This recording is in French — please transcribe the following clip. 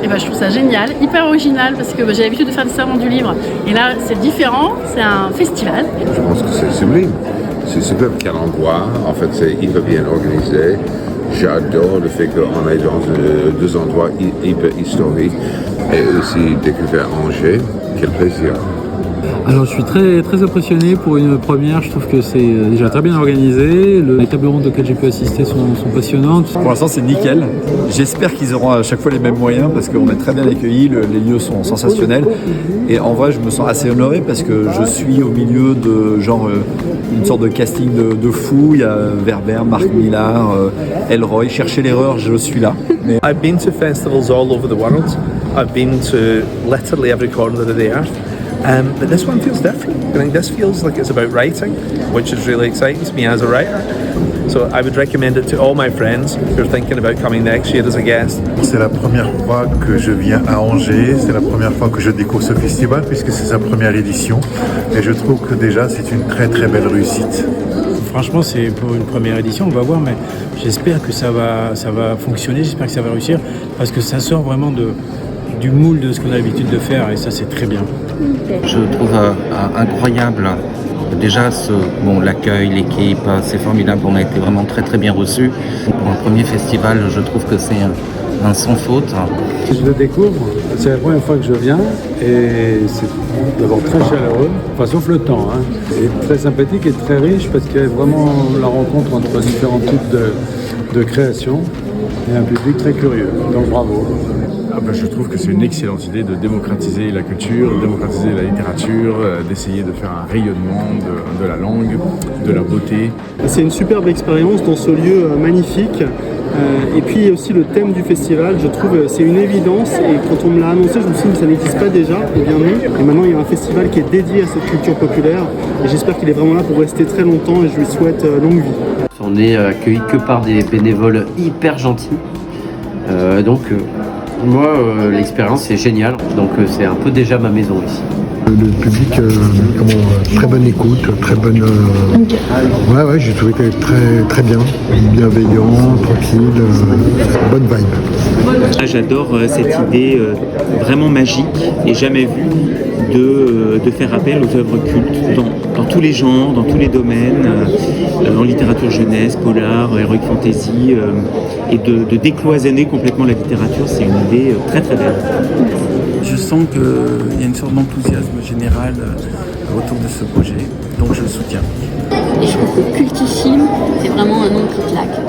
Et je trouve ça génial, hyper original, parce que j'ai l'habitude de faire des salons du livre. Et là, c'est différent, c'est un festival. Je pense que c'est sublime. C'est super quel endroit. En fait, c'est hyper bien organisé. J'adore le fait qu'on est dans deux endroits hyper historiques et aussi découvert Angers. Quel plaisir. Alors je suis très impressionné pour une première, je trouve que c'est déjà très bien organisé, les tables rondes auxquelles j'ai pu assister sont passionnantes. Pour l'instant c'est nickel, j'espère qu'ils auront à chaque fois les mêmes moyens parce qu'on est très bien accueillis, les lieux sont sensationnels et en vrai je me sens assez honoré parce que je suis au milieu de genre une sorte de casting de fou, il y a Werber, Marc Millar, Elroy, chercher l'erreur, je suis là. Mais... I've been to festivals all over the world, I've been to literally every corner of the earth. But this one feels different. I think this feels like it's about writing, which is really exciting to me as a writer. So I would recommend it to all my friends who are thinking about coming next year as a guest. C'est la première fois que je viens à Angers, c'est la première fois que je découvre ce festival puisque c'est sa première édition et je trouve que déjà c'est une très belle réussite. Franchement, c'est pour une première édition, on va voir, mais j'espère que ça va fonctionner, j'espère que ça va réussir, parce que ça sort vraiment du moule de ce qu'on a l'habitude de faire, et ça c'est très bien. Je trouve incroyable déjà l'accueil, l'équipe, c'est formidable, on a été vraiment très bien reçus. Pour un premier festival, je trouve que c'est un sans faute. Je le découvre, c'est la première fois que je viens et c'est d'abord très chaleureux, enfin sauf le temps, et très sympathique et très riche parce qu'il y a vraiment la rencontre entre différents types de créations et un public très curieux, donc bravo. Je trouve que c'est une excellente idée de démocratiser la culture, de démocratiser la littérature, d'essayer de faire un rayonnement de la langue, de la beauté. C'est une superbe expérience dans ce lieu magnifique. Et puis aussi le thème du festival, je trouve c'est une évidence et quand on me l'a annoncé, je me suis dit que ça n'existe pas déjà, et bien non. Et maintenant il y a un festival qui est dédié à cette culture populaire et j'espère qu'il est vraiment là pour rester très longtemps et je lui souhaite longue vie. On n'est accueilli que par des bénévoles hyper gentils. Moi, l'expérience est géniale, donc c'est un peu déjà ma maison ici. Le public, très bonne écoute, très bonne... Ouais, j'ai trouvé qu'elle était très bien, bienveillant, tranquille, bonne vibe. J'adore cette idée vraiment magique et jamais vue de faire appel aux œuvres cultes dans tous les genres, dans tous les domaines, en littérature jeunesse, polar, heroic fantasy, et de décloisonner complètement la littérature, c'est une idée très belle. Je sens qu'il y a une sorte d'enthousiasme général autour de ce projet, donc je le soutiens. Et je trouve que cultissime, c'est vraiment un nom qui claque.